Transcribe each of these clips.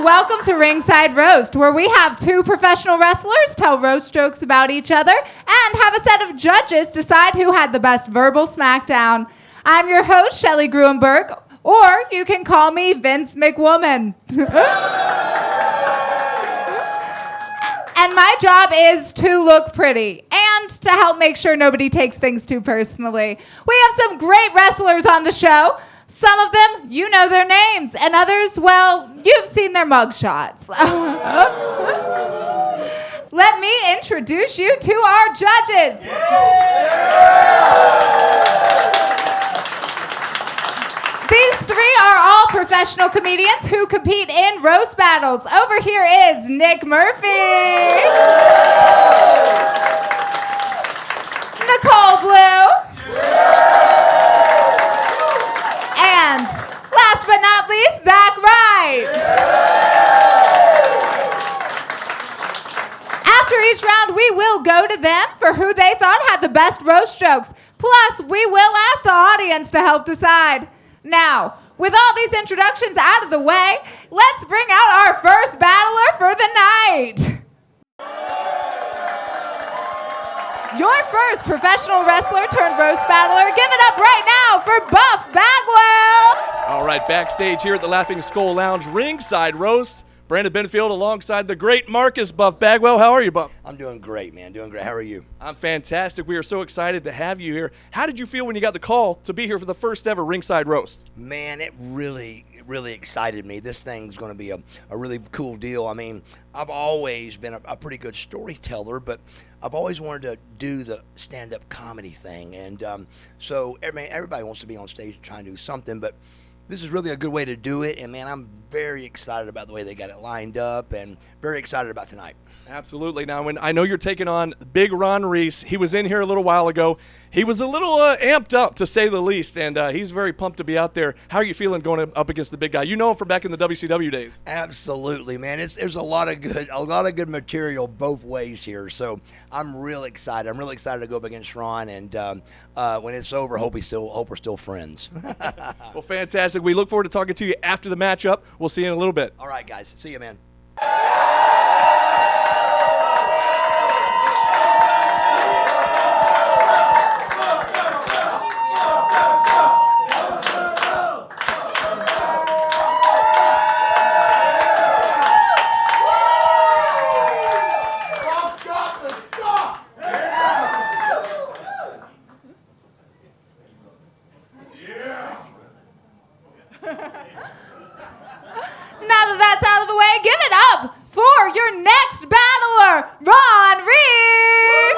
welcome to Ringside Roast, where we have two professional wrestlers tell roast jokes about each other and have a set of judges decide who had the best verbal smackdown. I'm your host, Shelley Gruenberg, or you can call me Vince McWoman. And my job is to look pretty and to help make sure nobody takes things too personally. We have some great wrestlers on the show. Some of them, you know their names, and others, well, you've seen their mugshots. Let me introduce you to our judges. These three are all professional comedians who compete in roast battles. Over here is Nick Murphy, Nicole Blue, and last but not least, Zach Wright. After each round, we will go to them for who they thought had the best roast jokes. Plus, we will ask the audience to help decide. Now, with all these introductions out of the way, let's bring out our first battler for the night. Your first professional wrestler turned roast battler. Give it up right now for Buff Bagwell. All right, backstage here at the Laughing Skull Lounge, Ringside Roast. Brandon Benfield alongside the great Marcus Buff Bagwell. How are you, Buff? I'm doing great, man. Doing great. How are you? I'm fantastic. We are so excited to have you here. How did you feel when you got the call to be here for the first ever Ringside Roast? Man, it really excited me. This thing's going to be a really cool deal. I mean, I've always been a pretty good storyteller, but I've always wanted to do the stand-up comedy thing. And so everybody wants to be on stage trying to do something, but this is really a good way to do it, and man, I'm very excited about the way they got it lined up and very excited about tonight. Absolutely. Now, when I know you're taking on Big Ron Reese, he was in here a little while ago. He was a little amped up, to say the least, and he's very pumped to be out there. How are you feeling going up against the big guy? You know him from back in the WCW days. Absolutely, man. There's a lot of good material both ways here, so I'm real excited. I'm really excited to go up against Ron, and when it's over, hope we're still friends. Well, fantastic. We look forward to talking to you after the matchup. We'll see you in a little bit. All right, guys. See you, man. Now that that's out of the way, give it up for your next battler, Ron Reese.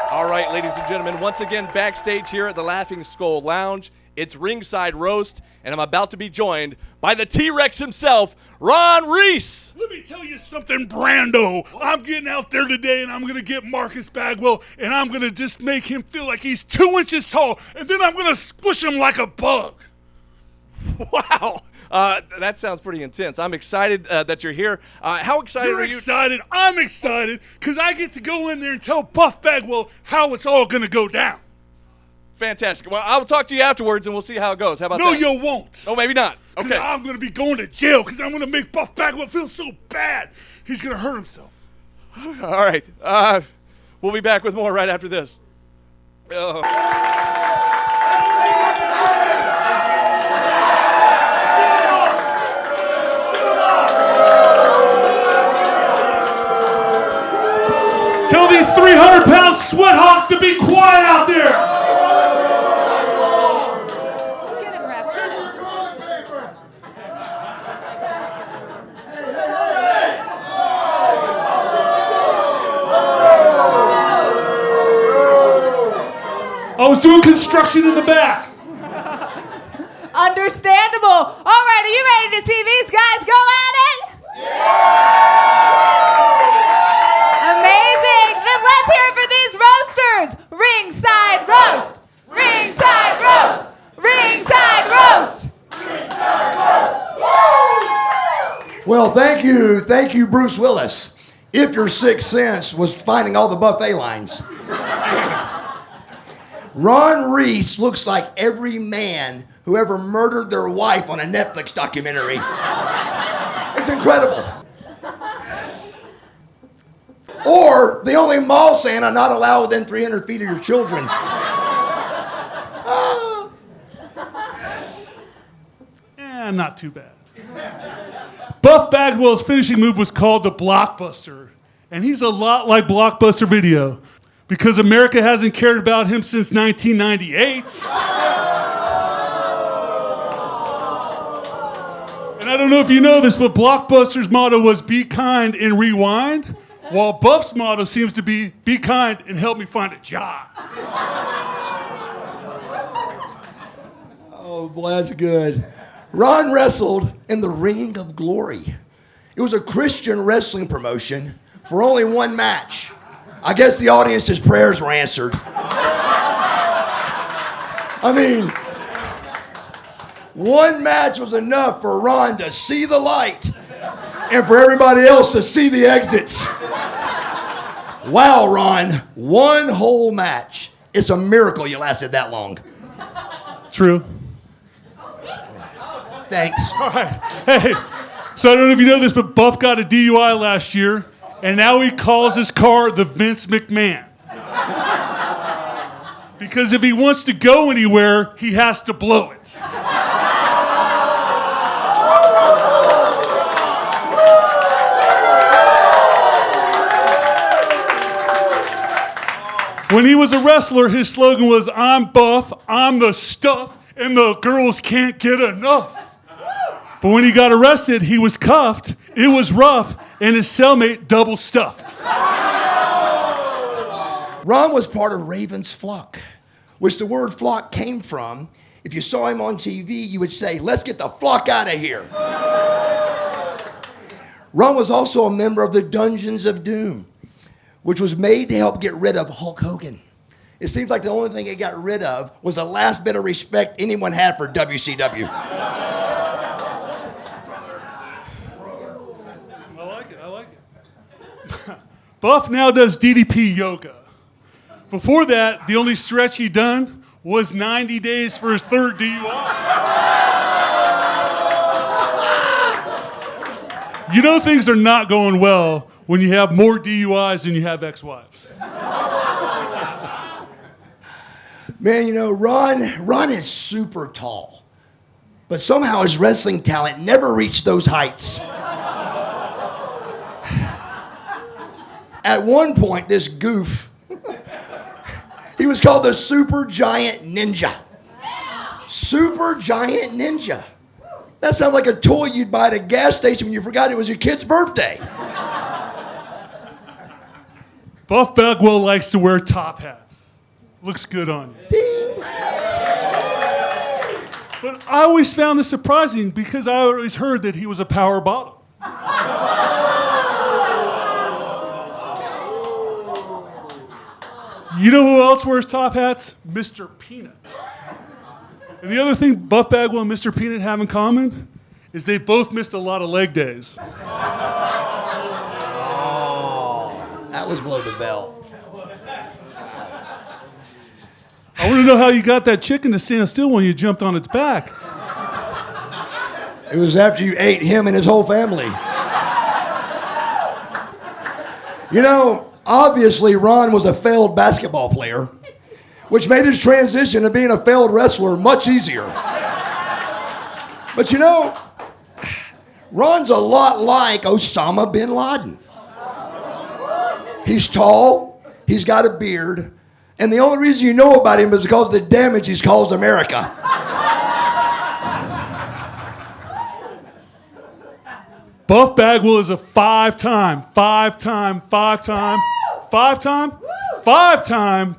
All right, ladies and gentlemen, once again, backstage here at the Laughing Skull Lounge, it's Ringside Roast, and I'm about to be joined by the T-Rex himself, Ron Reese. Let me tell you something, Brando. I'm getting out there today, and I'm going to get Marcus Bagwell, and I'm going to just make him feel like he's 2 inches tall, and then I'm going to squish him like a bug. Wow. That sounds pretty intense. I'm excited that you're here. How excited are you? You're excited. I'm excited because I get to go in there and tell Buff Bagwell how it's all going to go down. Fantastic. Well, I'll talk to you afterwards, and we'll see how it goes. How about that? No, you won't. Oh, maybe not. Okay. I'm going to be going to jail because I'm going to make Buff Bagwell feel so bad. He's going to hurt himself. All right. We'll be back with more right after this. Tell these 300-pound sweat hogs to be quiet out there. Get him, ref. Get him. I was doing construction in the back. Understandable. All right, are you ready to see these guys go at it? Amazing. Then let's hear it for these roasters. Ringside Roast. Ringside Roast. Ringside Roast. Well, thank you, Bruce Willis. If your sixth sense was finding all the buffet lines. Ron Reese looks like every man who ever murdered their wife on a Netflix documentary. It's incredible. Or the only mall Santa not allowed within 300 feet of your children. Not too bad. Buff Bagwell's finishing move was called the Blockbuster, and he's a lot like Blockbuster Video because America hasn't cared about him since 1998. And I don't know if you know this, but Blockbuster's motto was be kind and rewind, while Buff's motto seems to be kind and help me find a job. Oh, boy, that's good. Ron wrestled in the Ring of Glory. It was a Christian wrestling promotion for only one match. I guess the audience's prayers were answered. I mean, one match was enough for Ron to see the light and for everybody else to see the exits. Wow, Ron, one whole match. It's a miracle you lasted that long. True. Thanks. All right. Hey, so I don't know if you know this, but Buff got a DUI last year, and now he calls his car the Vince McMahon. Because if he wants to go anywhere, he has to blow it. When he was a wrestler, his slogan was, I'm Buff, I'm the stuff, and the girls can't get enough. But when he got arrested, he was cuffed, it was rough, and his cellmate double stuffed. Ron was part of Raven's flock, which the word flock came from. If you saw him on TV, you would say, let's get the flock out of here. Ron was also a member of the Dungeons of Doom, which was made to help get rid of Hulk Hogan. It seems like the only thing it got rid of was the last bit of respect anyone had for WCW. I like it. Buff now does DDP yoga. Before that, the only stretch he done was 90 days for his third DUI. You know things are not going well when you have more DUIs than you have ex-wives. Man, you know, Ron is super tall, but somehow his wrestling talent never reached those heights. At one point, this goof, he was called the Super Giant Ninja. Super Giant Ninja. That sounds like a toy you'd buy at a gas station when you forgot it was your kid's birthday. Buff Bagwell likes to wear top hats. Looks good on you. Ding. But I always found this surprising because I always heard that he was a power bottom. You know who else wears top hats? Mr. Peanut. And the other thing Buff Bagwell and Mr. Peanut have in common is they both missed a lot of leg days. Oh, that was below the belt. I want to know how you got that chicken to stand still when you jumped on its back. It was after you ate him and his whole family. You know, obviously Ron was a failed basketball player, which made his transition to being a failed wrestler much easier. But you know, Ron's a lot like Osama bin Laden. He's tall, he's got a beard, and the only reason you know about him is because of the damage he's caused America. Buff Bagwell is a five-time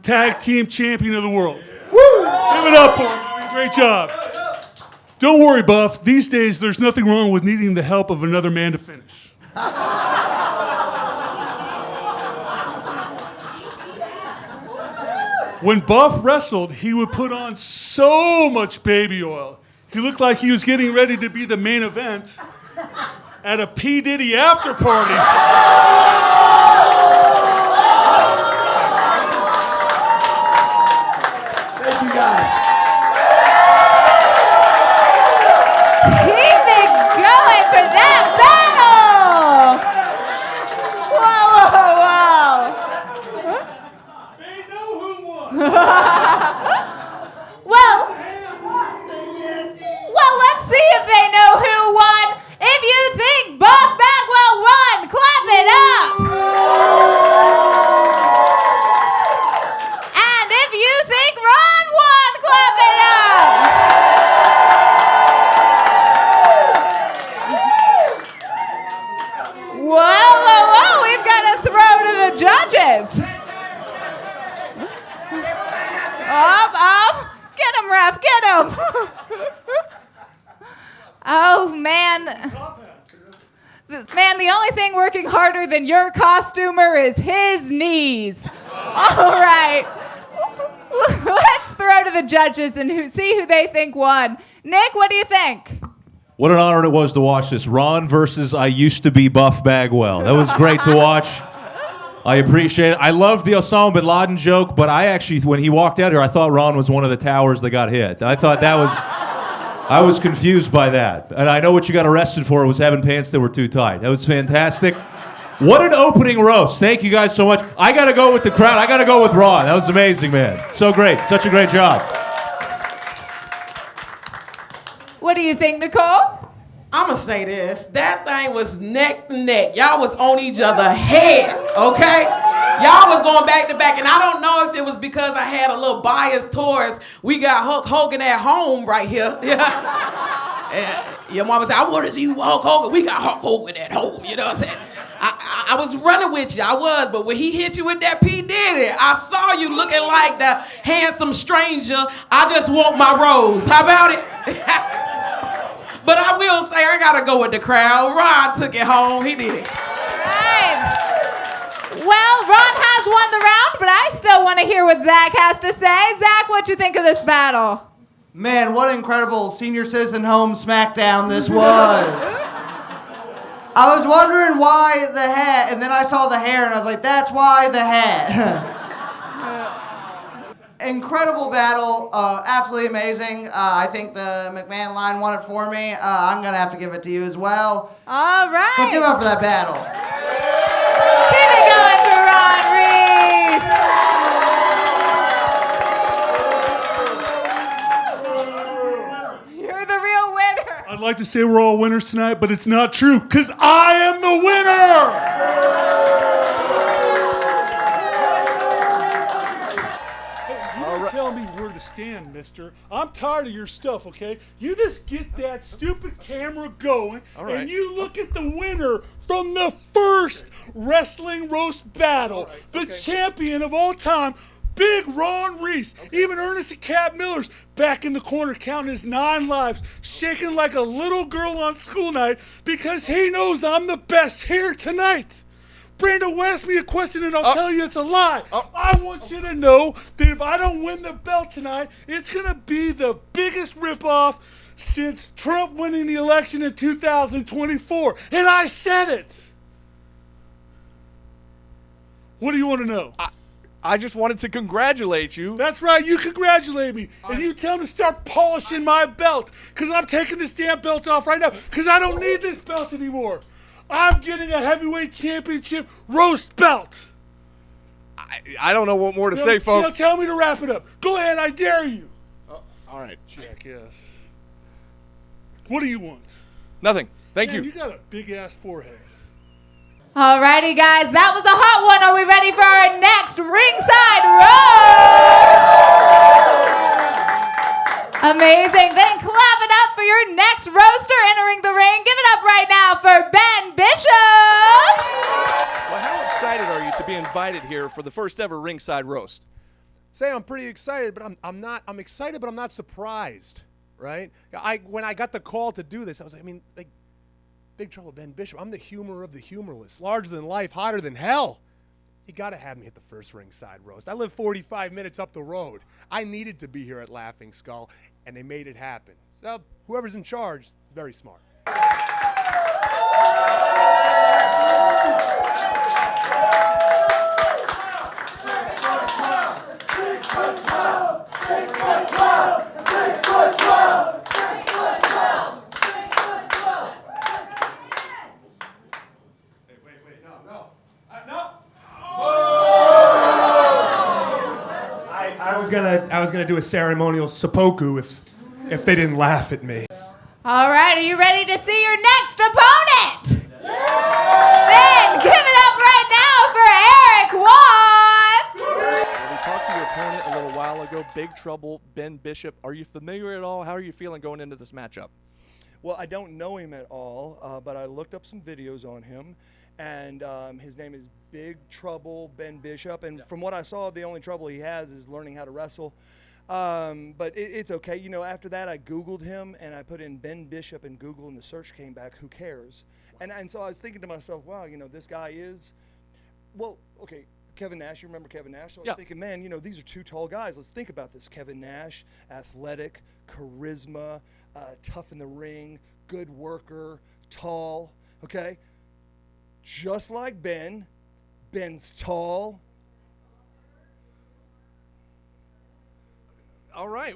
tag team champion of the world. Woo! Give it up for him. Great job. Don't worry, Buff. These days, there's nothing wrong with needing the help of another man to finish. When Buff wrestled, he would put on so much baby oil. He looked like he was getting ready to be the main event at a P. Diddy after party. Thank you guys. Keep it going for that battle! at him. Oh, man. Man, the only thing working harder than your costumer is his knees. All right. Let's throw to the judges and see who they think won. Nick, what do you think? What an honor it was to watch this. Ron versus I used to be Buff Bagwell. That was great to watch. I appreciate it. I loved the Osama bin Laden joke, but I actually, when he walked out here, I thought Ron was one of the towers that got hit. I thought that was, I was confused by that. And I know what you got arrested for was having pants that were too tight. That was fantastic. What an opening roast. Thank you guys so much. I got to go with the crowd. I got to go with Ron. That was amazing, man. So great. Such a great job. What do you think, Nicole? I'm going to say this. That thing was neck to neck. Y'all was on each other's head, okay? Y'all was going back to back, and I don't know if it was because I had a little bias towards we got Hulk Hogan at home right here. Yeah. Your mama said, I want to see you Hulk Hogan. We got Hulk Hogan at home, you know what I'm saying? I was running with you, I was, but when he hit you with that P. Diddy, I saw you looking like the handsome stranger. I just want my rose. How about it? But I will say, I gotta go with the crowd. Ron took it home. He did. Right. Well, Ron has won the round, but I still want to hear what Zach has to say. Zach, what'd you think of this battle? Man, what an incredible senior citizen home smackdown this was. I was wondering why the hat, and then I saw the hair, and I was like, that's why the hat. Incredible battle, absolutely amazing. I think the McMahon line won it for me. I'm going to have to give it to you as well. All right. But give it up for that battle. Keep it going for Ron Reese. You're the real winner. I'd like to say we're all winners tonight, but it's not true, because I am the winner! Tell me where to stand, mister. I'm tired of your stuff, okay? You just get that stupid camera going, right. and you look at the winner from the first wrestling roast battle, the champion of all time, Big Ron Reese. Even Ernest and Cat Miller's back in the corner counting his 9 lives, shaking like a little girl on school night because he knows I'm the best here tonight. Brando asked me a question and I'll tell you it's a lie. I want you to know that if I don't win the belt tonight, it's going to be the biggest ripoff since Trump winning the election in 2024. And I said it. What do you want to know? I just wanted to congratulate you. That's right, you congratulate me. And you tell me to start polishing my belt, because I'm taking this damn belt off right now, because I don't need this belt anymore. I'm getting a heavyweight championship roast belt. I don't know what more to say, folks. Now tell me to wrap it up. Go ahead, I dare you. All right. Jackass. What do you want? Nothing. Thank Man, you. You got a big-ass forehead. Alrighty, guys, that was a hot one. Are we ready for our next Ringside Roast? Amazing. Then clap it up for your next roaster entering the ring. Give it up right now for Ben Bishop. Well, how excited are you to be invited here for the first ever Ringside Roast? Say I'm pretty excited, but I'm excited, but I'm not surprised, right? When I got the call to do this, I was like, Big Trouble Ben Bishop, I'm the humor of the humorless, larger than life, hotter than hell. You got to have me at the first Ringside Roast. I live 45 minutes up the road. I needed to be here at Laughing Skull, and they made it happen. So whoever's in charge is very smart. I was gonna do a ceremonial seppuku if they didn't laugh at me. All right, are you ready to see your next opponent? Then give it up right now for Eric Watts. Well, we talked to your opponent a little while ago, Big Trouble Ben Bishop. Are you familiar at all? How are you feeling going into this matchup? Well, I don't know him at all, but I looked up some videos on him, and his name is Big Trouble Ben Bishop, and from what I saw, the only trouble he has is learning how to wrestle. But it's okay. You know, after that, I Googled him and I put in Ben Bishop in Google, and the search came back, who cares? And so I was thinking to myself, wow, you know, this guy is, well, okay, Kevin Nash, you remember Kevin Nash? So I was thinking, man, you know, these are two tall guys. Let's think about this. Kevin Nash, athletic, charisma, tough in the ring, good worker, tall, okay? Just like Ben, Ben's tall. All right.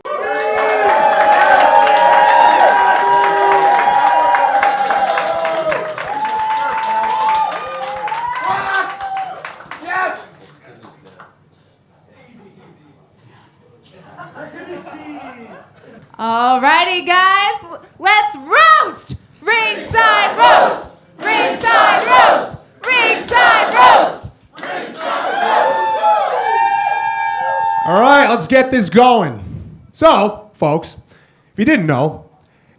Alrighty, guys, let's roast! Ringside roast! Ringside roast! Ringside roast! All right, let's get this going. So, folks, if you didn't know,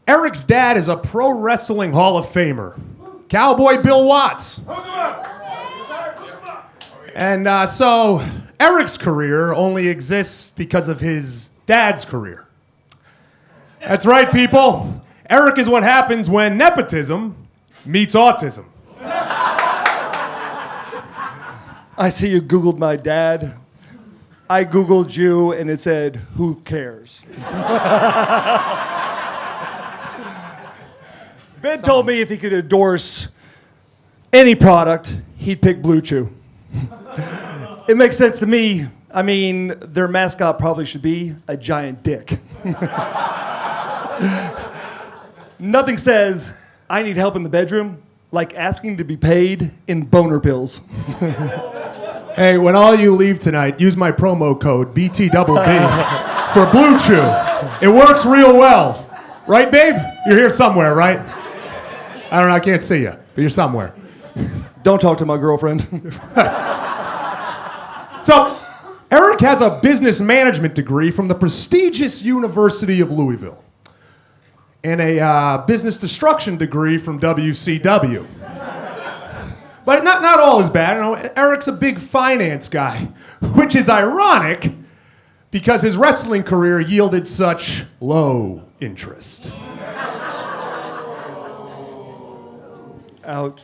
Eric's dad is a pro wrestling Hall of Famer, Cowboy Bill Watts. And so Eric's career only exists because of his dad's career. That's right, people. Eric is what happens when nepotism meets autism. I see you Googled my dad. I Googled you, and it said, who cares? Ben told me if he could endorse any product, he'd pick Blue Chew. It makes sense to me. I mean, their mascot probably should be a giant dick. Nothing says, I need help in the bedroom, like asking to be paid in boner pills. Hey, when all you leave tonight, use my promo code BTBB for Blue Chew. It works real well. Right, babe? You're here somewhere, right? I don't know, I can't see you, but you're somewhere. Don't talk to my girlfriend. So, Eric has a business management degree from the prestigious University of Louisville and a business destruction degree from WCW. But not all is bad. You know, Eric's a big finance guy, which is ironic because his wrestling career yielded such low interest. Ouch.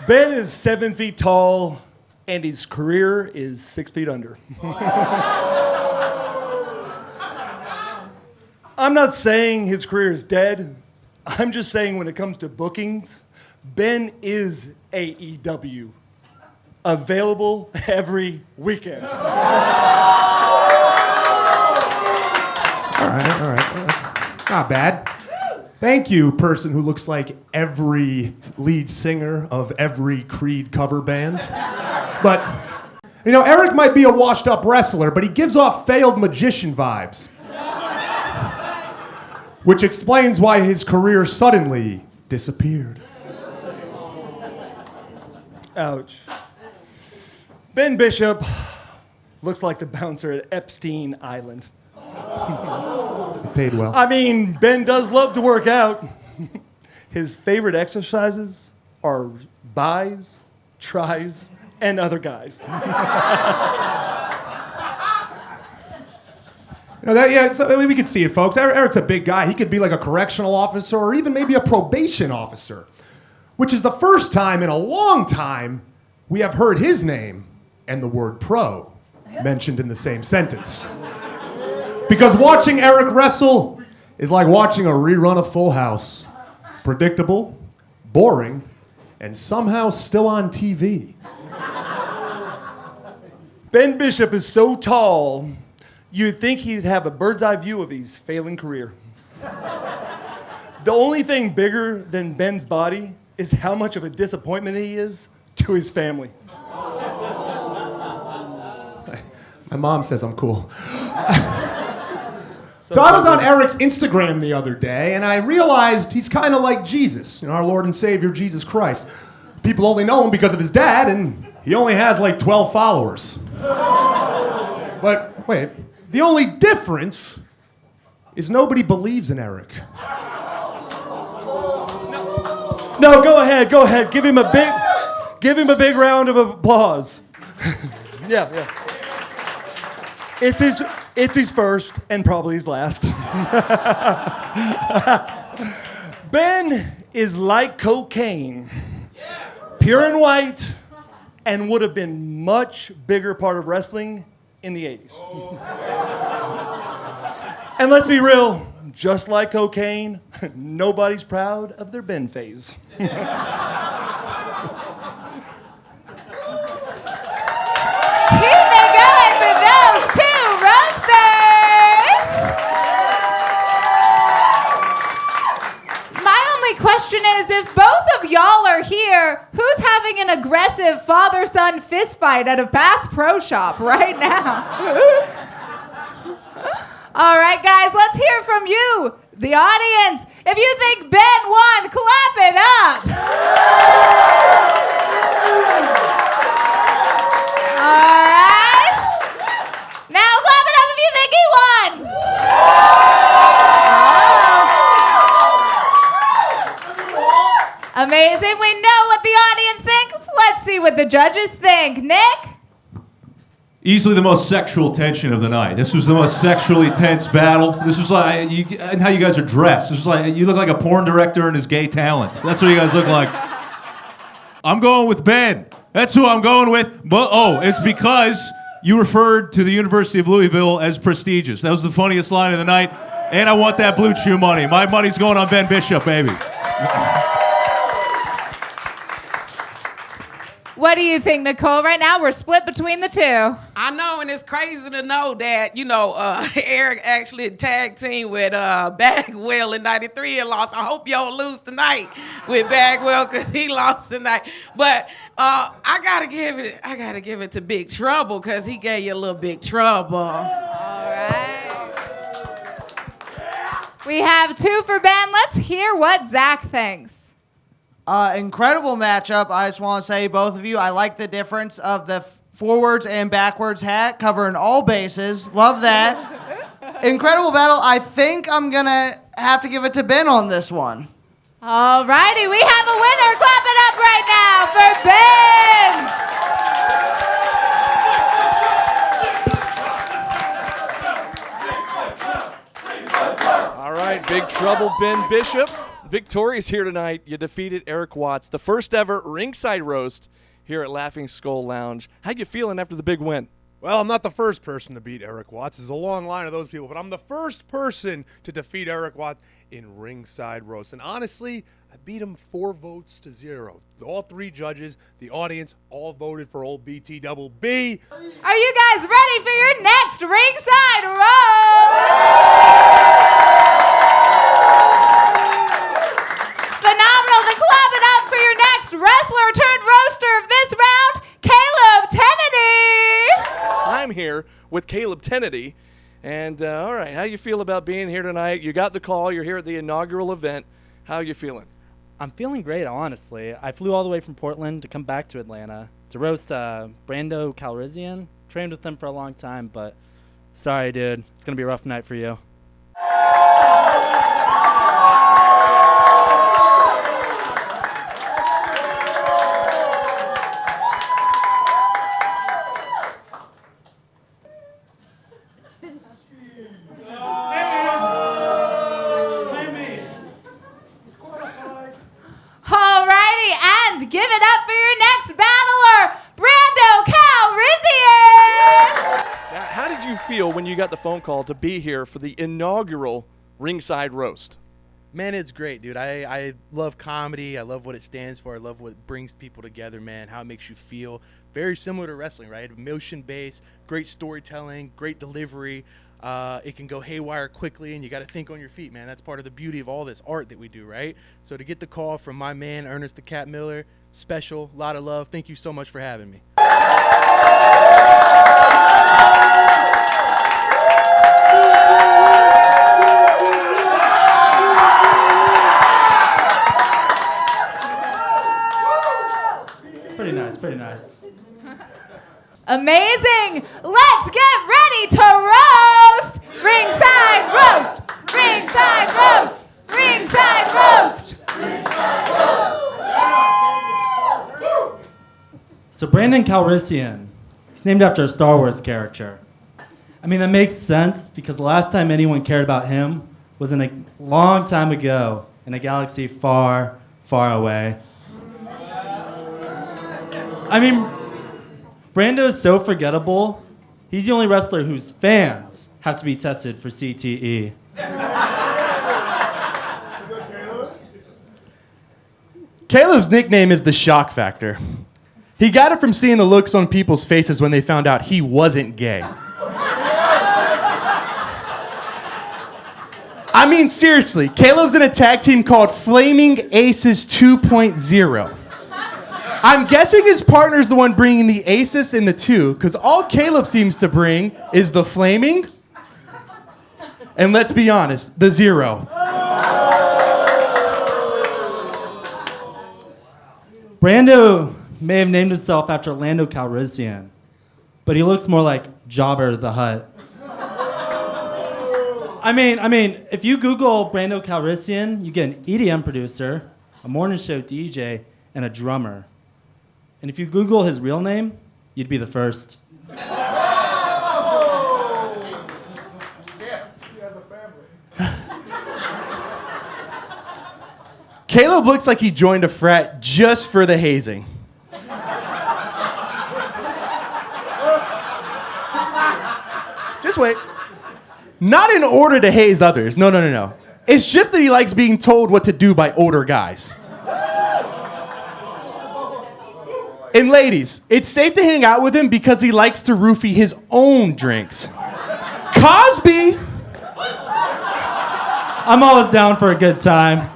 Ben is 7 feet tall, and his career is 6 feet under. I'm not saying his career is dead. I'm just saying when it comes to bookings, Ben is AEW. Available every weekend. All right. It's not bad. Thank you, person who looks like every lead singer of every Creed cover band. But, you know, Eric might be a washed-up wrestler, but he gives off failed magician vibes. Which explains why his career suddenly disappeared. Ouch. Ben Bishop looks like the bouncer at Epstein Island. Paid well. I mean, Ben does love to work out. His favorite exercises are buys, tries, and other guys. You know, so we can see it, folks. Eric's a big guy. He could be like a correctional officer or even maybe a probation officer, which is the first time in a long time we have heard his name and the word pro mentioned in the same sentence. Because watching Eric wrestle is like watching a rerun of Full House. Predictable, boring, and somehow still on TV. Ben Bishop is so tall, you'd think he'd have a bird's eye view of his failing career. The only thing bigger than Ben's body is how much of a disappointment he is to his family. My mom says I'm cool. So I was on Eric's Instagram the other day, and I realized he's kind of like Jesus, our Lord and Savior, Jesus Christ. People only know him because of his dad, and he only has like 12 followers. But wait, the only difference is nobody believes in Eric. No, go ahead. Give him a big round of applause. Yeah. It's his first and probably his last. Ben is like cocaine, pure and white, and would have been much bigger part of wrestling in the 80s. And let's be real, just like cocaine, nobody's proud of their Ben phase. Keep it going for those two roasters. My only question is, if both of y'all are here, who's having an aggressive father-son fistfight at a Bass Pro Shop right now? All right, guys, let's hear from you, the audience. If you think Ben won, clap it up. All right. Now clap it up if you think he won. Oh. Amazing. We know what the audience thinks. Let's see what the judges think. Nick? Easily the most sexual tension of the night. This was the most sexually tense battle. This was like, and how you guys are dressed. This was like, you look like a porn director and his gay talent. That's what you guys look like. I'm going with Ben. That's who I'm going with. But, it's because you referred to the University of Louisville as prestigious. That was the funniest line of the night. And I want that Blue Chew money. My money's going on Ben Bishop, baby. What do you think, Nicole? Right now, we're split between the two. I know, and it's crazy to know that, Eric actually tag team with Bagwell in '93 and lost. I hope y'all lose tonight with Bagwell because he lost tonight. But I gotta give it to Big Trouble because he gave you a little Big Trouble. All right. We have 2 for Ben. Let's hear what Zach thinks. Incredible matchup. I just want to say, both of you, I like the difference of the forwards and backwards hat, covering all bases. Love that. Incredible battle. I think I'm going to have to give it to Ben on this one. All righty, we have a winner. Clap it up right now for Ben. All right, Big Trouble Ben Bishop. Victorious here tonight. You defeated Eric Watts, the first ever ringside roast here at Laughing Skull Lounge. How you feeling after the big win? Well, I'm not the first person to beat Eric Watts. There's a long line of those people, but I'm the first person to defeat Eric Watts in ringside roast. And honestly, I beat him 4 votes to 0. All 3 judges, the audience, all voted for old BT Double B. Are you guys ready for your next ringside roast? Phenomenal. Then clap it up for your next wrestler turned roaster of this round, Caleb Tennedy. I'm here with Caleb Tennedy. And, all right, how you feel about being here tonight? You got the call. You're here at the inaugural event. How are you feeling? I'm feeling great, honestly. I flew all the way from Portland to come back to Atlanta to roast Brando Calrissian. Trained with them for a long time, but sorry, dude. It's going to be a rough night for you. Alrighty, and give it up for your next battler, Brando Calrissian. Now, how did you feel when you got the phone call to be here for the inaugural ringside roast? Man, it's great, dude. I love comedy. I love what it stands for. I love what brings people together, man, how it makes you feel. Very similar to wrestling, right? Emotion-based, great storytelling, great delivery. It can go haywire quickly, and you got to think on your feet, man. That's part of the beauty of all this art that we do, right? So to get the call from my man, Ernest the Cat Miller, special, a lot of love. Thank you so much for having me. Pretty nice. Amazing. Let's get ready to roast. Ringside roast. Ringside roast. Ringside roast. So Brandon Calrissian, he's named after a Star Wars character. I mean, that makes sense because the last time anyone cared about him was in a long time ago in a galaxy far, far away. I mean, Brando is so forgettable. He's the only wrestler whose fans have to be tested for CTE. Caleb's nickname is the shock factor. He got it from seeing the looks on people's faces when they found out he wasn't gay. I mean, seriously, Caleb's in a tag team called Flaming Aces 2.0. I'm guessing his partner's the one bringing the Aces and the 2, because all Caleb seems to bring is the Flaming, and let's be honest, the 0. Brando may have named himself after Lando Calrissian, but he looks more like Jabba the Hutt. I mean, if you Google Brando Calrissian, you get an EDM producer, a morning show DJ, and a drummer. And if you Google his real name, you'd be the first. Caleb looks like he joined a frat just for the hazing. Just wait. Not in order to haze others. No. It's just that he likes being told what to do by older guys. And ladies, it's safe to hang out with him because he likes to roofie his own drinks. Cosby! I'm always down for a good time.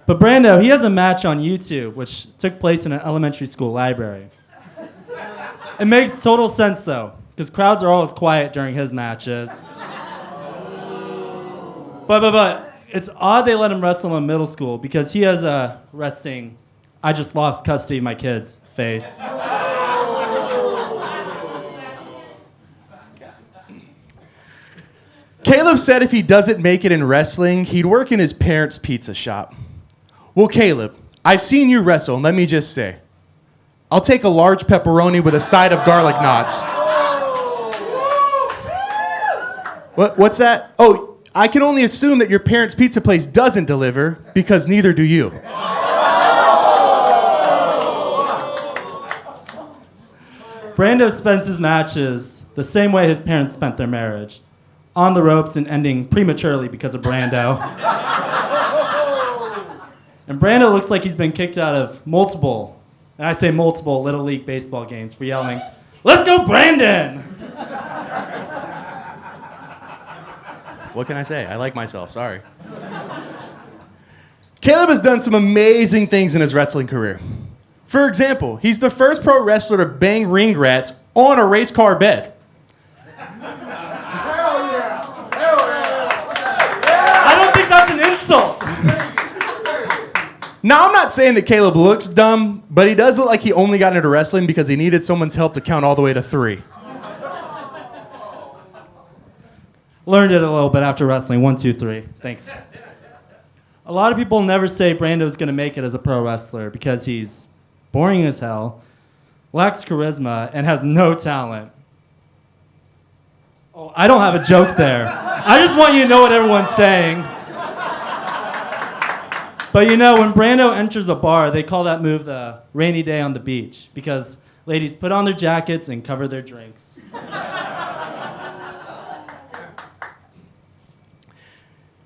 But Brando, he has a match on YouTube, which took place in an elementary school library. It makes total sense, though, because crowds are always quiet during his matches. But it's odd they let him wrestle in middle school because he has a resting, I just lost custody of my kids face. Caleb said if he doesn't make it in wrestling, he'd work in his parents' pizza shop. Well, Caleb, I've seen you wrestle, and let me just say, I'll take a large pepperoni with a side of garlic knots. What's that? Oh, I can only assume that your parents' pizza place doesn't deliver, because neither do you. Brando spends his matches the same way his parents spent their marriage, on the ropes and ending prematurely because of Brando. And Brando looks like he's been kicked out of multiple, and I say multiple, Little League baseball games for yelling, "Let's go, Brandon!" What can I say? I like myself, sorry. Caleb has done some amazing things in his wrestling career. For example, he's the first pro wrestler to bang ring rats on a race car bed. I don't think that's an insult. Now, I'm not saying that Caleb looks dumb, but he does look like he only got into wrestling because he needed someone's help to count all the way to 3. Learned it a little bit after wrestling. 1, 2, 3. Thanks. A lot of people never say Brando's going to make it as a pro wrestler because he's boring as hell, lacks charisma, and has no talent. Oh, I don't have a joke there. I just want you to know what everyone's saying. But you know, when Brando enters a bar, they call that move the rainy day on the beach because ladies put on their jackets and cover their drinks.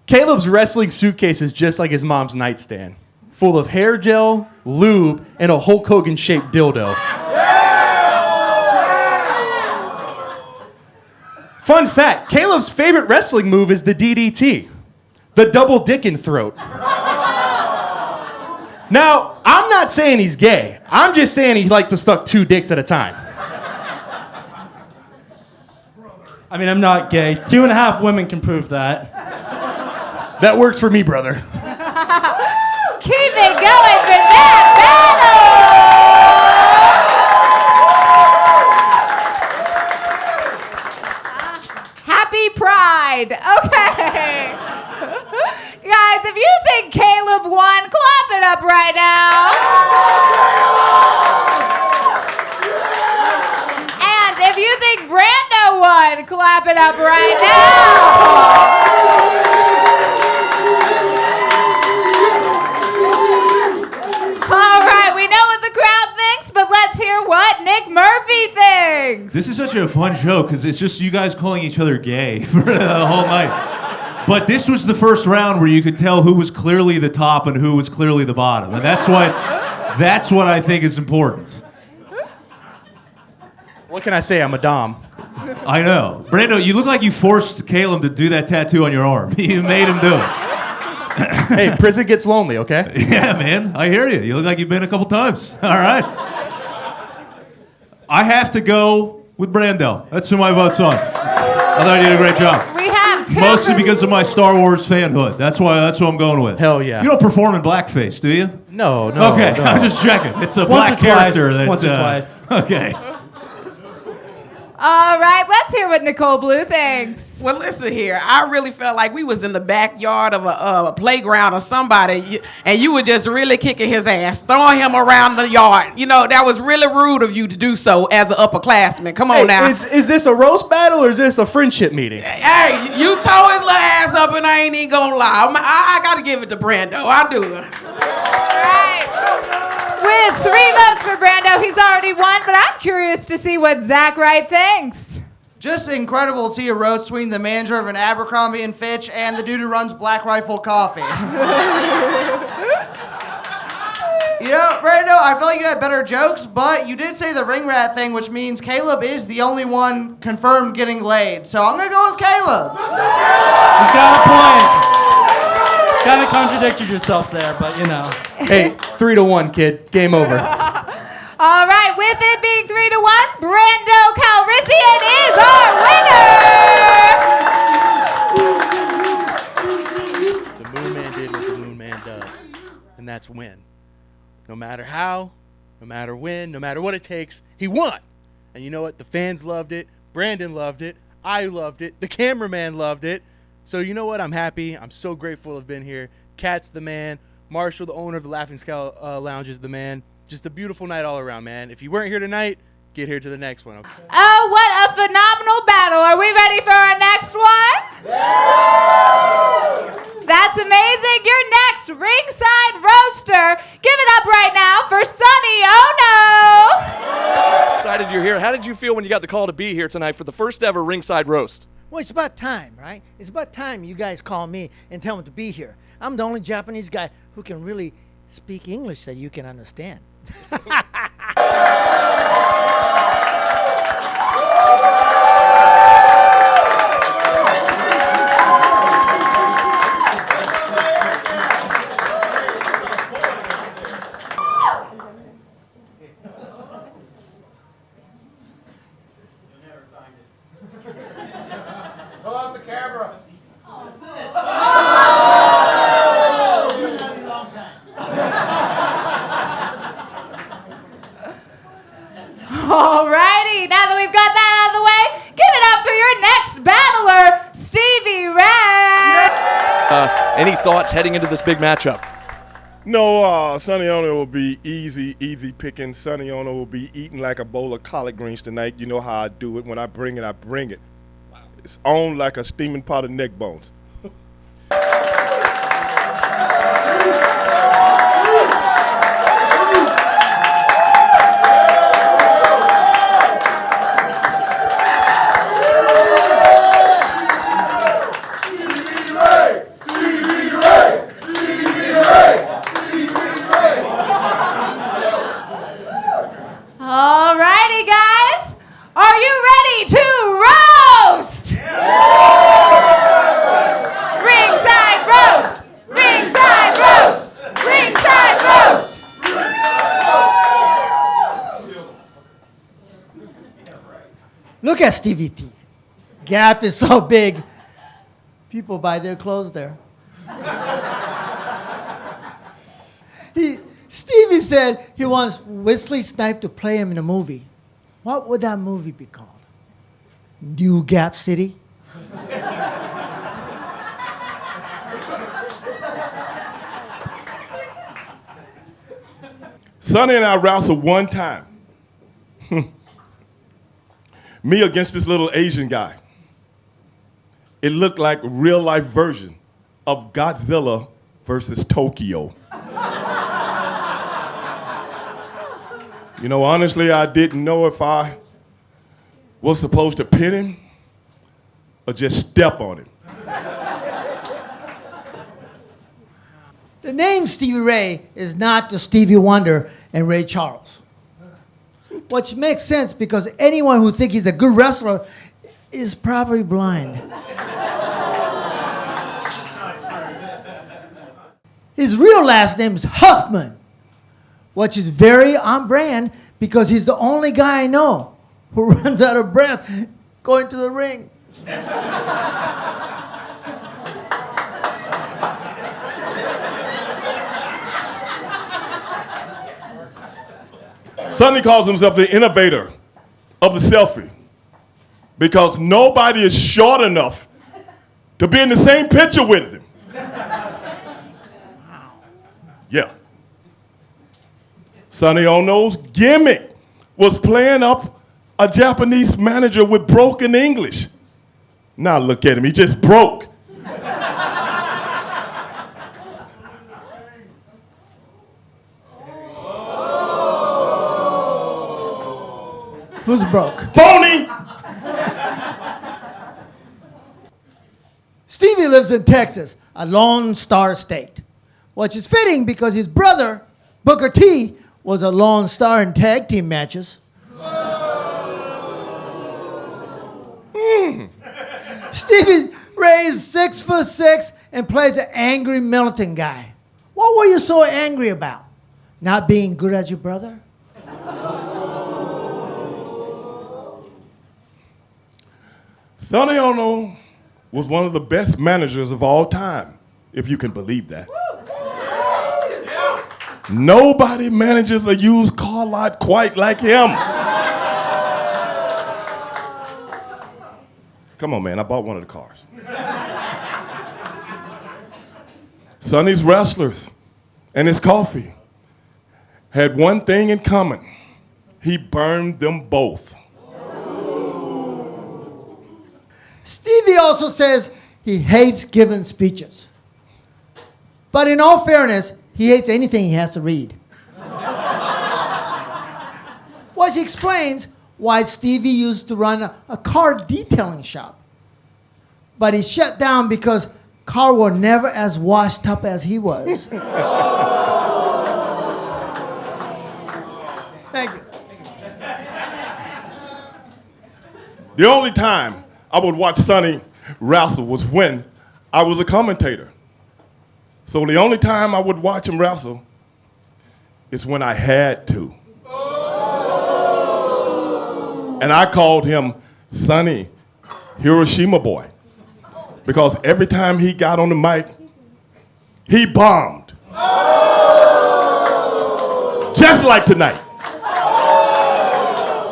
Caleb's wrestling suitcase is just like his mom's nightstand, full of hair gel, lube, and a Hulk Hogan-shaped dildo. Fun fact, Caleb's favorite wrestling move is the DDT, the double dickin' throat. Now, I'm not saying he's gay. I'm just saying he likes to suck 2 dicks at a time. I mean, I'm not gay. 2.5 women can prove that. That works for me, brother. Keep it going for that battle! Happy Pride. Okay. Guys, if you think Caleb won, clap it up right now. wrap it up right now. All right, we know what the crowd thinks, but let's hear what Nick Murphy thinks. This is such a fun show because it's just you guys calling each other gay for the whole night. But this was the first round where you could tell who was clearly the top and who was clearly the bottom, and that's what I think is important. What can I say? I'm a dom. I know, Brando. You look like you forced Caleb to do that tattoo on your arm. You made him do it. Hey, prison gets lonely, okay? Yeah, man, I hear you. You look like you've been a couple times. All right. I have to go with Brando. That's who my vote's on. I thought you did a great job. We have two. Mostly because of my Star Wars fanhood. That's who I'm going with. Hell yeah. You don't perform in blackface, do you? No. Okay, no. I'm just checking. It's a Once black or twice. character. That's, Once or twice. Okay. All right, let's hear what Nicole Blue thinks. Well, listen here. I really felt like we was in the backyard of a playground or somebody, and you were just really kicking his ass, throwing him around the yard. You know, that was really rude of you to do so as an upperclassman. Come on now. Is this a roast battle or is this a friendship meeting? Hey, you tore his little ass up, and I ain't even gonna lie. I gotta give it to Brando. I do. All right. With 3 votes for Brando, he's already won, but I'm curious to see what Zach Wright thinks. Just incredible to see a roast between the manager of an Abercrombie and Fitch and the dude who runs Black Rifle Coffee. You know, Brando, I feel like you had better jokes, but you did say the ring rat thing, which means Caleb is the only one confirmed getting laid. So I'm going to go with Caleb. He's got a point. Kind of contradicted yourself there, but you know. Hey, 3-1, kid. Game over. All right, with it being 3-1, Brando Calrissian is our winner. The Moon Man did what the Moon Man does, and that's win. No matter how, no matter when, no matter what it takes, he won. And you know what? The fans loved it. Brandon loved it. I loved it. The cameraman loved it. So you know what? I'm happy. I'm so grateful to have been here. Cat's the man. Marshall, the owner of the Laughing Skull Lounge, is the man. Just a beautiful night all around, man. If you weren't here tonight, get here to the next one. Okay? Oh, what a phenomenal battle. Are we ready for our next one? That's amazing. Your next ringside roaster. Give it up right now for Sonny Ono. Excited you're here. How did you feel when you got the call to be here tonight for the first ever ringside roast? Well, it's about time, right? It's about time you guys call me and tell me to be here. I'm the only Japanese guy who can really speak English that you can understand. Pull out the camera. Alrighty, now that we've got that out of the way, give it up for your next battler, Stevie Ray. Any thoughts heading into this big matchup? No, Sonny Ono will be easy picking. Sonny Ono will be eating like a bowl of collard greens tonight. You know how I do it. When I bring it, I bring it. It's on like a steaming pot of neck bones. Alrighty, guys, are you ready to roast? Ringside roast! Ringside roast! Ringside roast! Look at Stevie T. Gap is so big, people buy their clothes there. Stevie said he wants Wesley Snipes to play him in a movie. What would that movie be called? New Gap City? Sonny and I wrestled one time. Me against this little Asian guy. it looked like a real life version of Godzilla versus Tokyo. You know, honestly, I didn't know if I was supposed to pin him or just step on him. The name Stevie Ray is not the Stevie Wonder and Ray Charles. Which makes sense because anyone who thinks he's a good wrestler is probably blind. His real last name is Huffman, which is very on brand because he's the only guy I know who runs out of breath going to the ring. Sonny calls himself the innovator of the selfie because nobody is short enough to be in the same picture with him. Yeah. Sonny Ono's gimmick was playing up a Japanese manager with broken English. Now look at him, he just broke. Who's broke? Phony! Stevie lives in Texas, a Lone Star state, which is fitting because his brother, Booker T, was a Lone Star in tag team matches. Stevie Ray is 6'6" and plays an angry militant guy. What were you so angry about? Not being good as your brother? Sonny Ono was one of the best managers of all time, if you can believe that. Nobody manages a used car lot quite like him. Come on, man, I bought one of the cars. Sonny's wrestlers and his coffee had one thing in common. He burned them both. Stevie also says he hates giving speeches. But in all fairness, he hates anything he has to read. Which explains why Stevie used to run a car detailing shop. But he shut down because cars were never as washed up as he was. Thank you. The only time I would watch Sonny wrestle was when I was a commentator. So the only time I would watch him wrestle is when I had to. And I called him Sonny Hiroshima Boy because every time he got on the mic, he bombed. Just like tonight.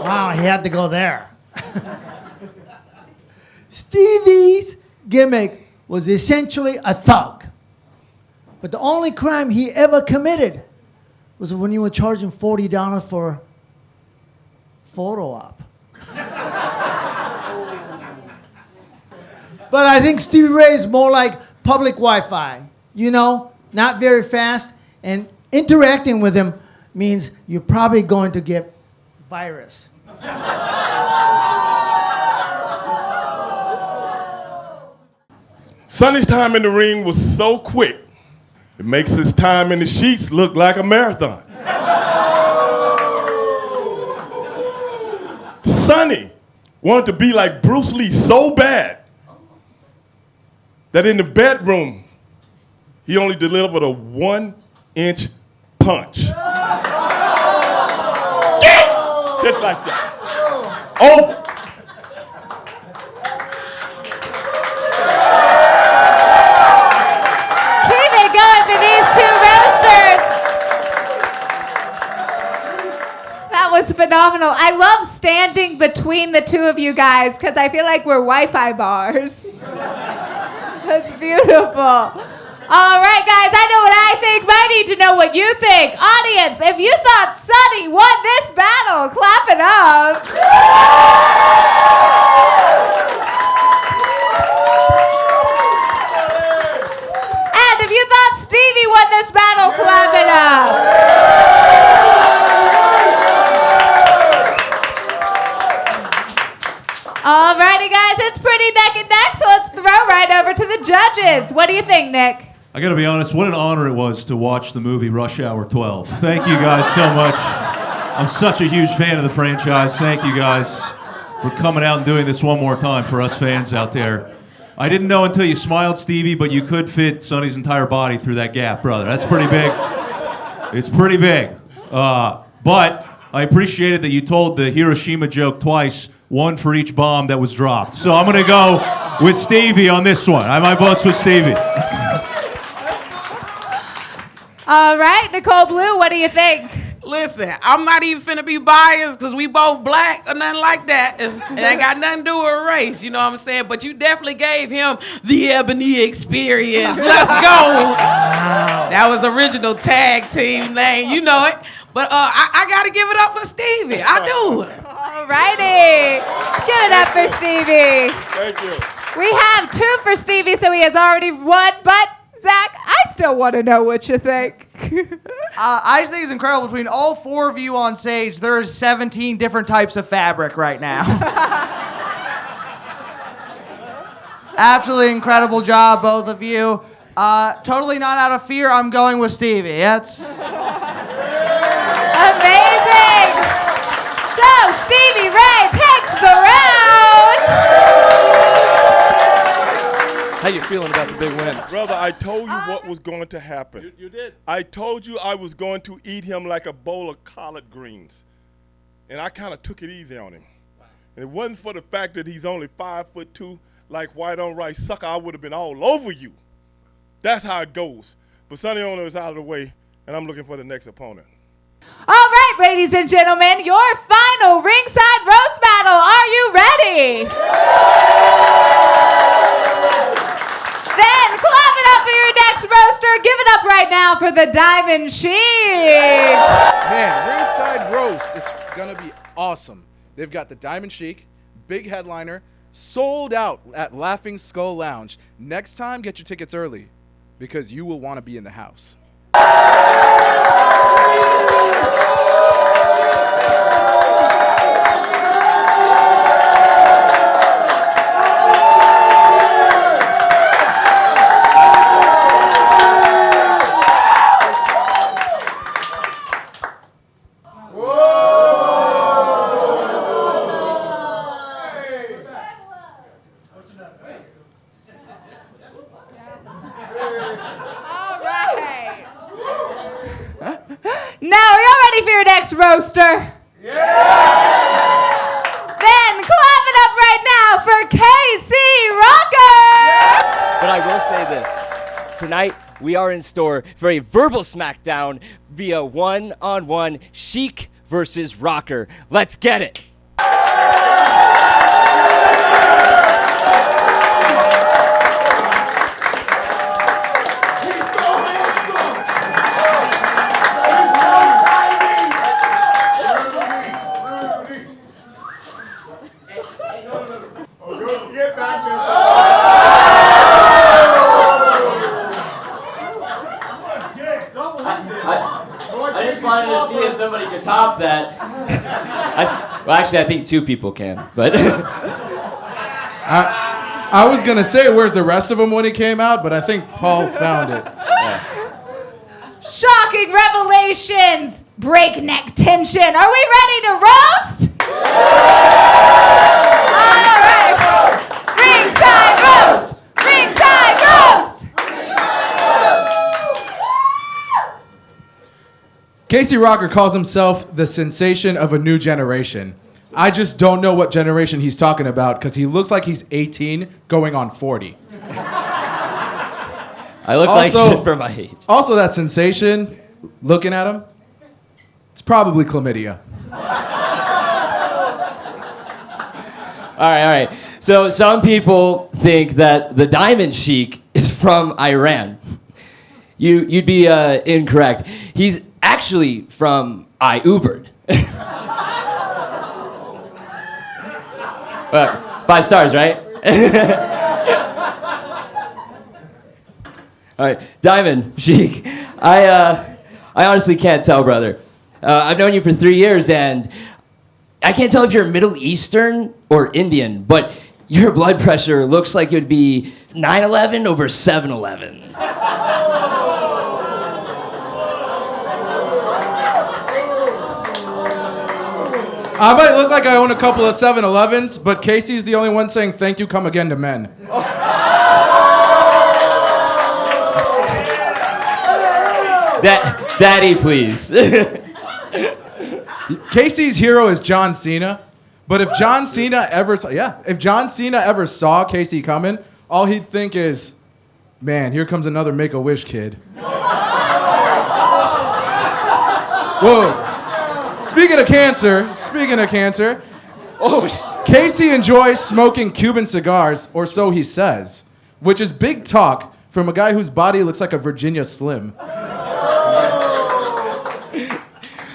Wow, he had to go there. Stevie's gimmick was essentially a thug. But the only crime he ever committed was when you were charging $40 for photo op. But I think Stevie Ray is more like public Wi-Fi. You know, not very fast, and interacting with him means you're probably going to get virus. Sonny's time in the ring was so quick, it makes his time in the sheets look like a marathon. Sonny wanted to be like Bruce Lee so bad that in the bedroom, he only delivered a 1-inch punch. Just like that. Over. Keep it going for these two roasters. That was phenomenal. I love standing between the two of you guys because I feel like we're Wi-Fi bars. That's beautiful. All right, guys, I know what I think, but I need to know what you think. Audience, if you thought Sonny won this battle, clap it up. over to the judges. What do you think, Nick? I gotta be honest, what an honor it was to watch the movie Rush Hour 12. Thank you guys so much. I'm such a huge fan of the franchise. Thank you guys for coming out and doing this one more time for us fans out there. I didn't know until you smiled, Stevie, but you could fit Sonny's entire body through that gap, brother. That's pretty big. It's pretty big. But I appreciated that you told the Hiroshima joke twice, one for each bomb that was dropped. So I'm gonna go with Stevie on this one. My vote's with Stevie. All right, Nicole Blue, what do you think? Listen, I'm not even finna be biased because we both black or nothing like that. It ain't got nothing to do with race, you know what I'm saying? But you definitely gave him the Ebony Experience. Let's go. That was original tag team name, you know it. But I gotta give it up for Stevie. I do. All righty. Give it up for Stevie. Thank you. We have 2 for Stevie, so he has already won, but Zach, I still want to know what you think. I just think it's incredible. Between all 4 of you on stage, there is 17 different types of fabric right now. Absolutely incredible job, both of you. Totally not out of fear. I'm going with Stevie. That's amazing. So Stevie Ray takes the round. How you feeling about the big win? Brother, I told you what was going to happen. You did. I told you I was going to eat him like a bowl of collard greens. And I kind of took it easy on him. And it wasn't for the fact that he's only 5'2", like white on rice sucker, I would have been all over you. That's how it goes. But Sonny Ono is out of the way, and I'm looking for the next opponent. All right, ladies and gentlemen, your final ringside roast battle. Are you ready? Then clap it up for your next roaster. Give it up right now for the Diamond Sheik. Man, Ringside Roast, it's gonna be awesome. They've got the Diamond Sheik, big headliner, sold out at Laughing Skull Lounge. Next time, get your tickets early because you will want to be in the house. Roaster. Yeah! Then clap it up right now for KC Rocker! But I will say this. Tonight, we are in store for a verbal smackdown via one-on-one Sheik versus Rocker. Let's get it. I just wanted to see if somebody could top that. I think 2 people can, but I was gonna say where's the rest of them when it came out, but I think Paul found it. Yeah. Shocking revelations, breakneck tension. Are we ready to roast? All right, ringside roast, ringside roast. Casey Rocker calls himself the sensation of a new generation. I just don't know what generation he's talking about because he looks like he's 18 going on 40. I look like shit for my age. Also, that sensation, looking at him, it's probably chlamydia. All right. So some people think that the Diamond Sheik is from Iran. You'd be incorrect. He's actually from I Ubered. 5 stars, right? All right, Diamond Sheik. I honestly can't tell, brother. I've known you for 3 years, and I can't tell if you're Middle Eastern or Indian, but your blood pressure looks like it would be 9/11 over 7/11. I might look like I own a couple of 7-Elevens, but Casey's the only one saying thank you, come again to men. Daddy, please. Casey's hero is John Cena, but if John Cena ever saw Casey coming, all he'd think is, man, here comes another Make-A-Wish kid. Whoa. Speaking of cancer, Casey enjoys smoking Cuban cigars, or so he says, which is big talk from a guy whose body looks like a Virginia Slim.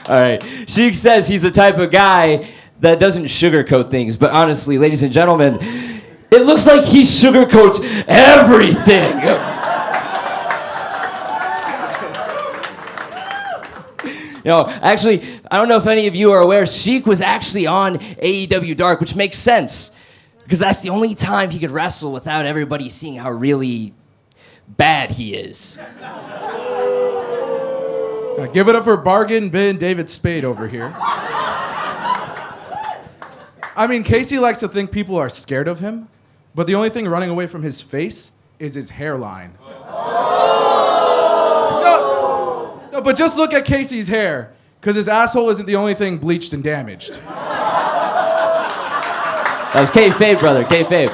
All right. Sheik says he's the type of guy that doesn't sugarcoat things, but honestly, ladies and gentlemen, it looks like he sugarcoats everything. Actually, I don't know if any of you are aware, Sheik was actually on AEW Dark, which makes sense, because that's the only time he could wrestle without everybody seeing how really bad he is. Give it up for Bargain Bin David Spade over here. I mean, Casey likes to think people are scared of him, but the only thing running away from his face is his hairline. No, but just look at Casey's hair, because his asshole isn't the only thing bleached and damaged. That was kayfabe, brother, kayfabe.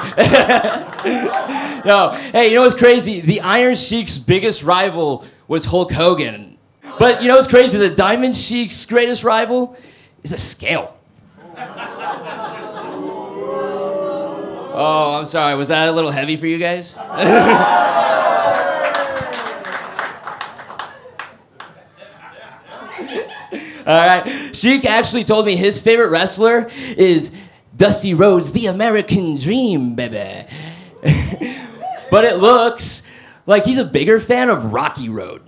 No, hey, you know what's crazy? The Iron Sheik's biggest rival was Hulk Hogan. But you know what's crazy? The Diamond Sheik's greatest rival is a scale. Oh, I'm sorry. Was that a little heavy for you guys? All right. Sheik actually told me his favorite wrestler is Dusty Rhodes, the American Dream, baby. But it looks like he's a bigger fan of Rocky Road.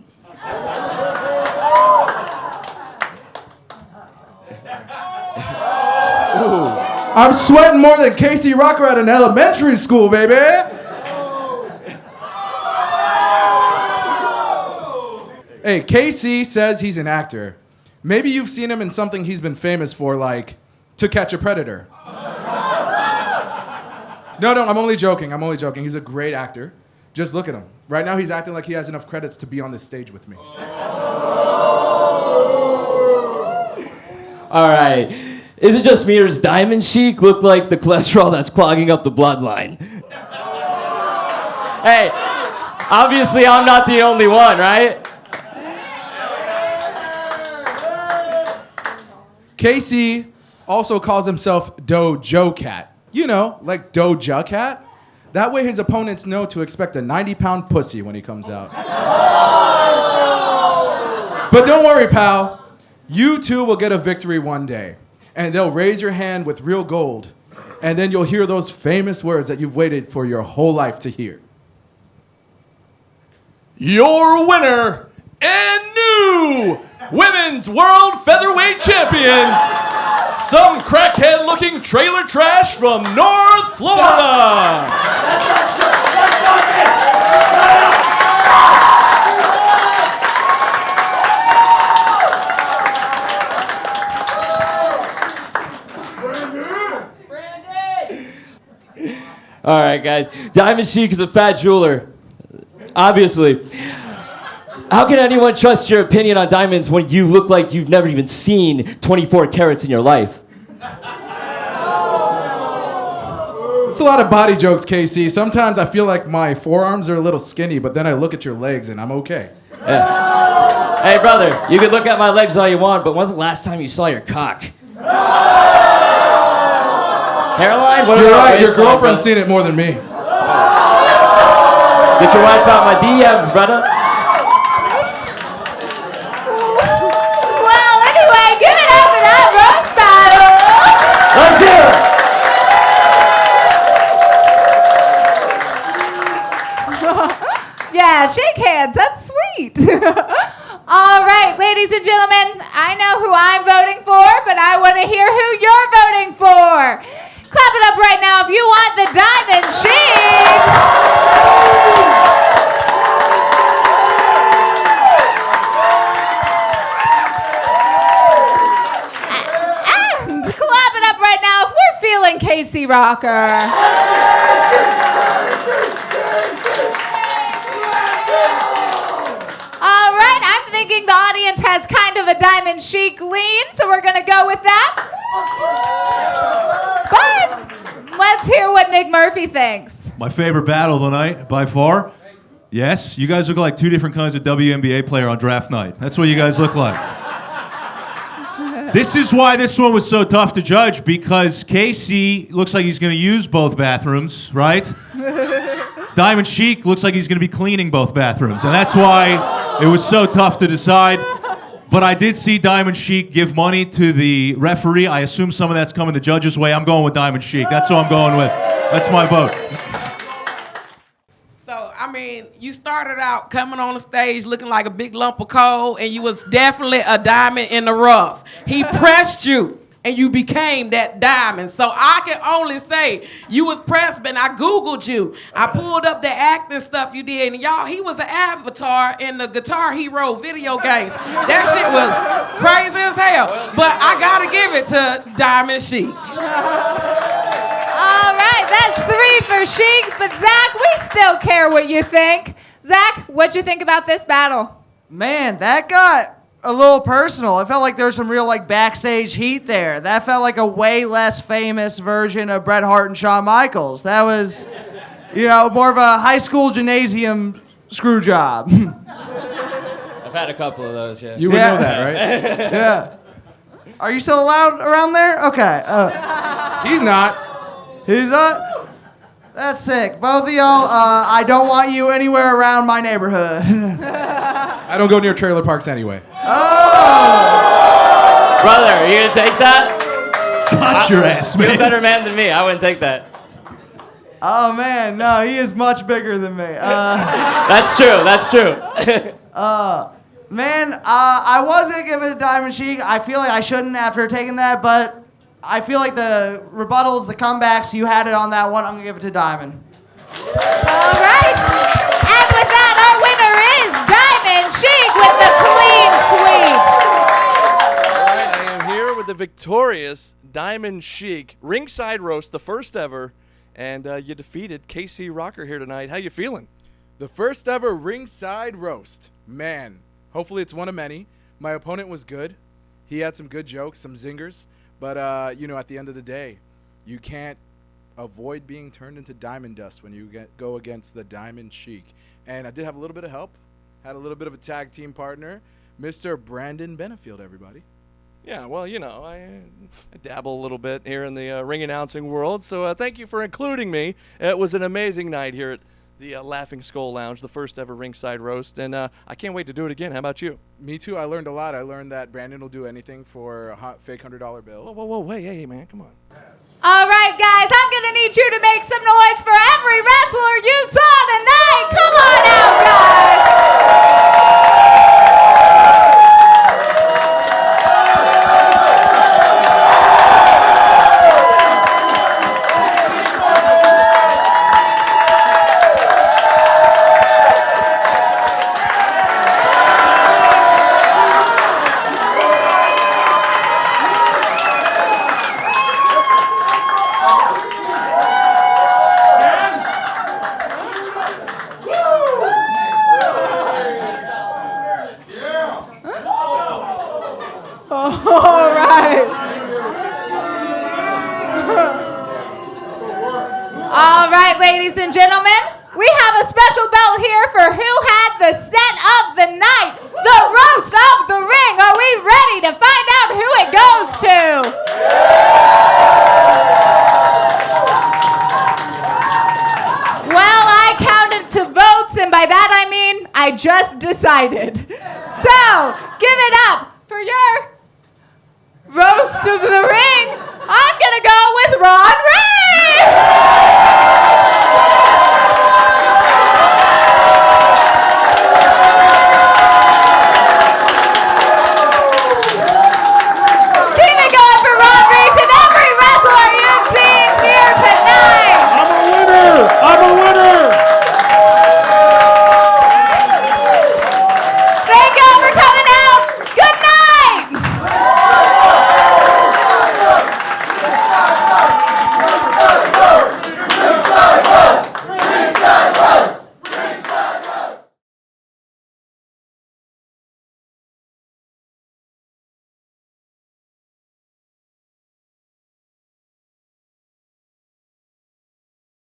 I'm sweating more than Casey Rocker at an elementary school, baby. Hey, Casey says he's an actor. Maybe you've seen him in something he's been famous for, like To Catch a Predator. No, I'm only joking. He's a great actor. Just look at him. Right now, he's acting like he has enough credits to be on this stage with me. All right. Is it just me or does Diamond Sheik look like the cholesterol that's clogging up the bloodline? Hey, obviously I'm not the only one, right? Casey also calls himself Dojo Cat. You know, like Doja Cat. That way his opponents know to expect a 90-pound pussy when he comes out. But don't worry, pal. You too will get a victory one day. And they'll raise your hand with real gold. And then you'll hear those famous words that you've waited for your whole life to hear. Your winner and new Women's World Featherweight Champion, some crackhead-looking trailer trash from North Florida. All right, guys. Diamond Sheik is a fat jeweler. Obviously. How can anyone trust your opinion on diamonds when you look like you've never even seen 24 carats in your life? It's a lot of body jokes, Casey. Sometimes I feel like my forearms are a little skinny, but then I look at your legs and I'm okay. Yeah. Hey, brother, you can look at my legs all you want, but when's the last time you saw your cock? Hairline? What You're about right, your waistline, girlfriend's brother? seen it more than me. Get your wife out my DMs, brother. Well, anyway, give it up for that roast battle. Let's hear it. Yeah, shake hands. That's sweet. All right, ladies and gentlemen, I know who I'm voting for, but I want to hear who you're voting for. Clap it up right now if you want the Diamond Sheik. And clap it up right now if we're feeling Casey Rocker. All right, I'm thinking the audience has kind of a Diamond Sheik lean, so we're going to go with that. But let's hear what Nick Murphy thinks. My favorite battle of the night, by far. Yes, you guys look like two different kinds of WNBA player on draft night. That's what you guys look like. This is why this one was so tough to judge, because Casey looks like he's going to use both bathrooms, right? Diamond Sheik looks like he's going to be cleaning both bathrooms, and that's why it was so tough to decide. But I did see Diamond Sheik give money to the referee. I assume some of that's coming the judge's way. I'm going with Diamond Sheik. That's who I'm going with. That's my vote. So, I mean, you started out coming on the stage looking like a big lump of coal, and you was definitely a diamond in the rough. He pressed you, and you became that diamond. So I can only say you was pressed, and I Googled you. I pulled up the acting stuff you did, and y'all, he was an avatar in the Guitar Hero video games. That shit was crazy as hell. But I gotta give it to Diamond Sheik. All right, that's 3 for Sheik, but Zach, we still care what you think. Zach, what'd you think about this battle? Man, that got a little personal. It felt like there was some real like backstage heat there. That felt like a way less famous version of Bret Hart and Shawn Michaels. That was, more of a high school gymnasium screw job. I've had a couple of those, yeah. You would know that, right? Yeah. Are you still allowed around there? Okay. He's not. He's not? That's sick. Both of y'all, I don't want you anywhere around my neighborhood. I don't go near trailer parks anyway. Oh! Brother, are you going to take that? Got your ass, man. You're a better man than me. I wouldn't take that. Oh, man. No, he is much bigger than me. That's true. That's true. Man, I was going to give it a Diamond Sheik. I feel like I shouldn't after taking that, but I feel like the rebuttals, the comebacks, you had it on that one. I'm going to give it to Diamond. All right. And with that, our winner is Diamond Sheik with the clean sweep. All right, I am here with the victorious Diamond Sheik. Ringside roast, the first ever. And you defeated Casey Rocker here tonight. How you feeling? The first ever ringside roast. Man, hopefully it's one of many. My opponent was good. He had some good jokes, some zingers. But, at the end of the day, you can't avoid being turned into diamond dust when you go against the Diamond Sheik. And I did have a little bit of help. Had a little bit of a tag team partner, Mr. Brandon Benefield, everybody. Yeah, well, I dabble a little bit here in the ring announcing world. So thank you for including me. It was an amazing night here at the Laughing Skull Lounge, the first ever ringside roast. And I can't wait to do it again. How about you? Me too. I learned a lot. I learned that Brandon will do anything for a fake $100 bill. Whoa, wait, hey, man, come on. All right, guys, I'm going to need you to make some noise for every wrestler you saw tonight. Come on out, guys. All right. All right, ladies and gentlemen, we have a special belt here for who had the set of the night, the roast of the ring. Are we ready to find out who it goes to? Well, I counted to votes, and by that I mean I just decided. So, give it up for your roast of the ring. I'm gonna go with Ron